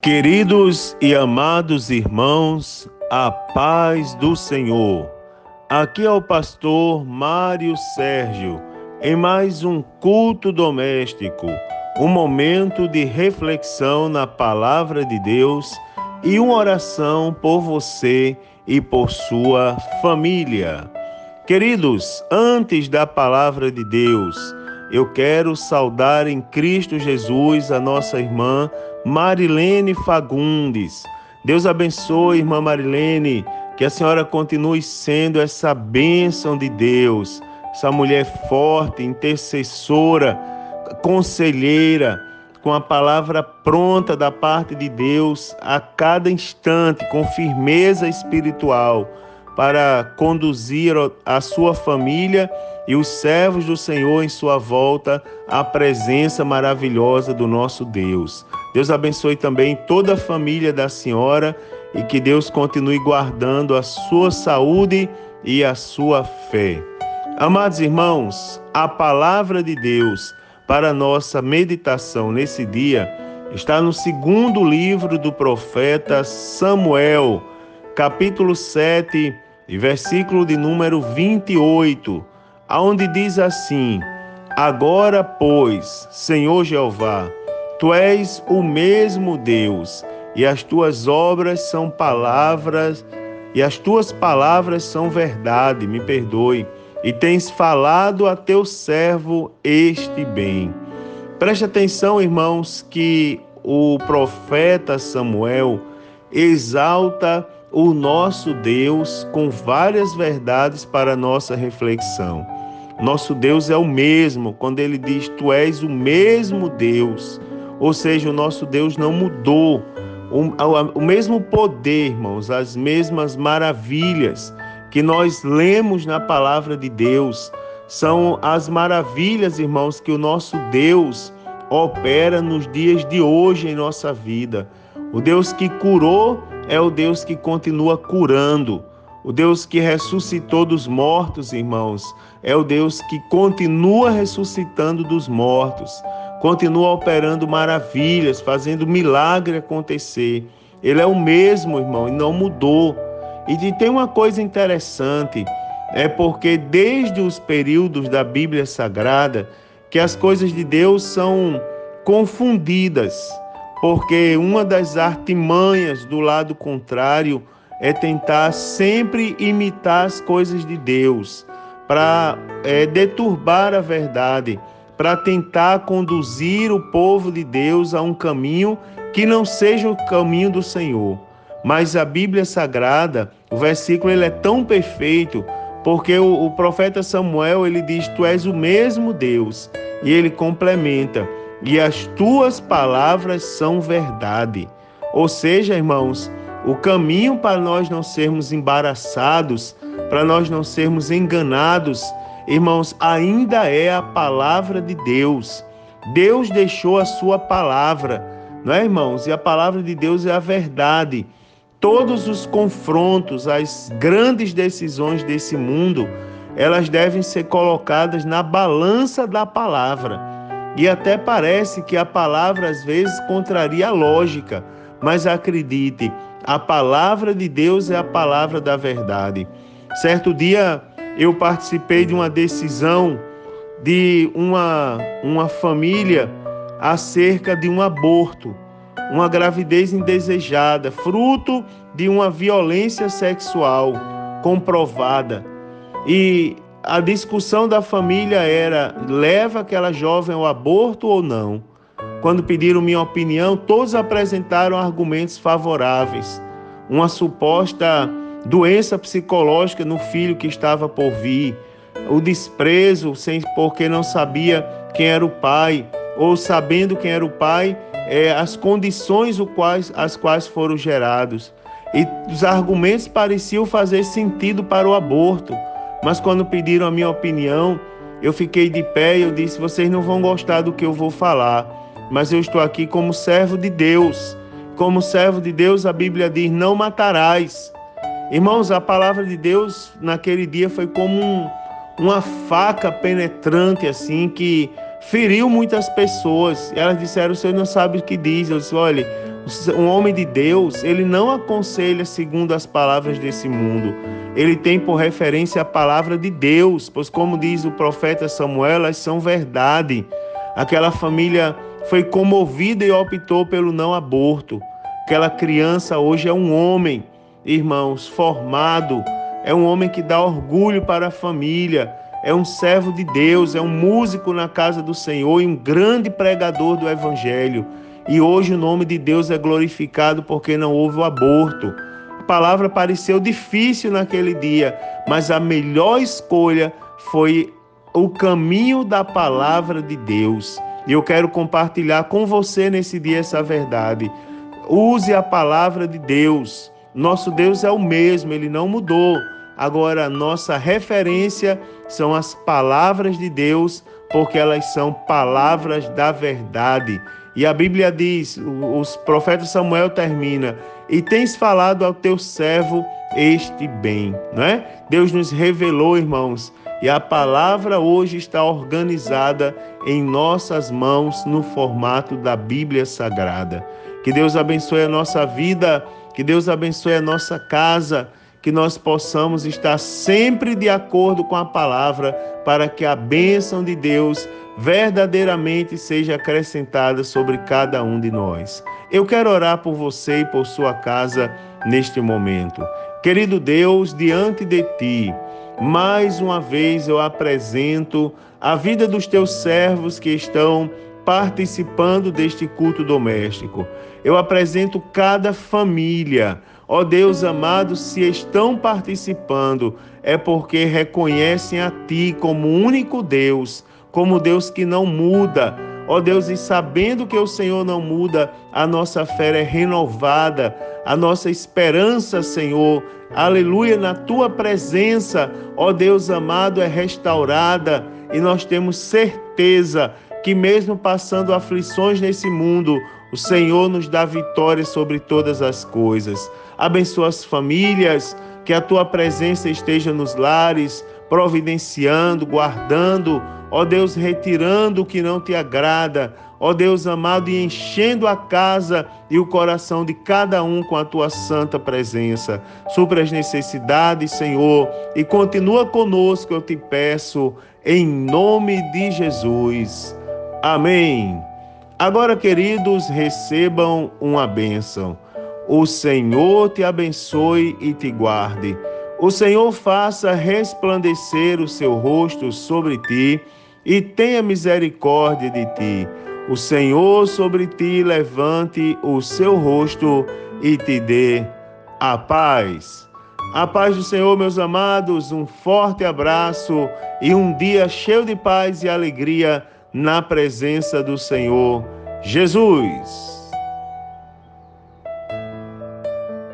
Queridos e amados irmãos, a paz do Senhor. Aqui é o pastor Mário Sérgio, em mais um culto doméstico, um momento de reflexão na palavra de Deus e uma oração por você e por sua família. Queridos, antes da palavra de Deus, eu quero saudar em Cristo Jesus a nossa irmã Marilene Fagundes. Deus abençoe, irmã Marilene, que a senhora continue sendo essa bênção de Deus, essa mulher forte, intercessora, conselheira, com a palavra pronta da parte de Deus a cada instante, com firmeza espiritual, para conduzir a sua família e os servos do Senhor em sua volta à presença maravilhosa do nosso Deus. Deus abençoe também toda a família da senhora e que Deus continue guardando a sua saúde e a sua fé. Amados irmãos, a palavra de Deus para a nossa meditação nesse dia está no segundo livro do profeta Samuel, capítulo 7, versículo de número 28, aonde diz assim: Agora, pois, Senhor Jeová, Tu és o mesmo Deus, e as Tuas obras são palavras, e as Tuas palavras são verdade, me perdoe, e tens falado a Teu servo este bem. Preste atenção, irmãos, que o profeta Samuel exalta o nosso Deus com várias verdades para a nossa reflexão. Nosso Deus é o mesmo, quando ele diz, Tu és o mesmo Deus, ou seja, o nosso Deus não mudou, o mesmo poder, irmãos, as mesmas maravilhas que nós lemos na palavra de Deus, são as maravilhas, irmãos, que o nosso Deus opera nos dias de hoje em nossa vida. O Deus que curou é o Deus que continua curando. O Deus que ressuscitou dos mortos, irmãos, é o Deus que continua ressuscitando dos mortos, continua operando maravilhas, fazendo milagre acontecer. Ele é o mesmo, irmão, e não mudou. E tem uma coisa interessante, é porque desde os períodos da Bíblia Sagrada, que as coisas de Deus são confundidas, porque uma das artimanhas do lado contrário é tentar sempre imitar as coisas de Deus, para deturbar a verdade, para tentar conduzir o povo de Deus a um caminho que não seja o caminho do Senhor. Mas a Bíblia Sagrada, o versículo ele é tão perfeito, porque o profeta Samuel ele diz, Tu és o mesmo Deus, e ele complementa, e as Tuas palavras são verdade. Ou seja, irmãos, o caminho para nós não sermos embaraçados, para nós não sermos enganados, irmãos, ainda é a palavra de Deus. Deus deixou a sua palavra, não é, irmãos? E a palavra de Deus é a verdade. Todos os confrontos, as grandes decisões desse mundo, elas devem ser colocadas na balança da palavra. E até parece que a palavra às vezes contraria a lógica, mas acredite, a palavra de Deus é a palavra da verdade. Certo dia eu participei de uma decisão de uma família acerca de um aborto, uma gravidez indesejada, fruto de uma violência sexual comprovada. E a discussão da família era, leva aquela jovem ao aborto ou não? Quando pediram minha opinião, todos apresentaram argumentos favoráveis. Uma suposta doença psicológica no filho que estava por vir, o desprezo porque não sabia quem era o pai, ou sabendo quem era o pai, as condições as quais foram gerados. E os argumentos pareciam fazer sentido para o aborto, mas quando pediram a minha opinião, eu fiquei de pé e eu disse, vocês não vão gostar do que eu vou falar, mas eu estou aqui como servo de Deus. Como servo de Deus, a Bíblia diz, não matarás. Irmãos, a palavra de Deus naquele dia foi como uma faca penetrante assim, que feriu muitas pessoas. Elas disseram, o Senhor não sabe o que diz. Eu disse, olha, Um homem de Deus, ele não aconselha segundo as palavras desse mundo. Ele tem por referência a palavra de Deus, pois como diz o profeta Samuel, elas são verdade. Aquela família foi comovida e optou pelo não aborto. Aquela criança hoje é um homem, irmãos, formado, é um homem que dá orgulho para a família, é um servo de Deus, é um músico na casa do Senhor e um grande pregador do Evangelho. E hoje o nome de Deus é glorificado porque não houve o aborto. A palavra pareceu difícil naquele dia, mas a melhor escolha foi o caminho da palavra de Deus. E eu quero compartilhar com você nesse dia essa verdade. Use a palavra de Deus. Nosso Deus é o mesmo, ele não mudou. Agora, a nossa referência são as palavras de Deus, porque elas são palavras da verdade. E a Bíblia diz, o profeta Samuel termina, e tens falado ao teu servo este bem, não é? Deus nos revelou, irmãos, e a palavra hoje está organizada em nossas mãos no formato da Bíblia Sagrada. Que Deus abençoe a nossa vida, que Deus abençoe a nossa casa, que nós possamos estar sempre de acordo com a palavra, para que a bênção de Deus verdadeiramente seja acrescentada sobre cada um de nós. Eu quero orar por você e por sua casa neste momento. Querido Deus, diante de Ti, mais uma vez eu apresento a vida dos Teus servos que estão participando deste culto doméstico. Eu apresento cada família. Ó Deus amado, se estão participando, é porque reconhecem a Ti como único Deus, como Deus que não muda. Ó Deus, e sabendo que o Senhor não muda, a nossa fé é renovada, a nossa esperança, Senhor, aleluia, na Tua presença, ó Deus amado, é restaurada, e nós temos certeza que mesmo passando aflições nesse mundo, o Senhor nos dá vitória sobre todas as coisas. Abençoa as famílias, que a Tua presença esteja nos lares, providenciando, guardando, ó Deus, retirando o que não Te agrada, ó Deus amado, e enchendo a casa e o coração de cada um com a Tua santa presença. Supra as necessidades, Senhor, e continua conosco, eu Te peço, em nome de Jesus. Amém. Agora, queridos, recebam uma bênção. O Senhor te abençoe e te guarde. O Senhor faça resplandecer o seu rosto sobre ti e tenha misericórdia de ti. O Senhor sobre ti levante o seu rosto e te dê a paz. A paz do Senhor, meus amados, um forte abraço e um dia cheio de paz e alegria na presença do Senhor Jesus.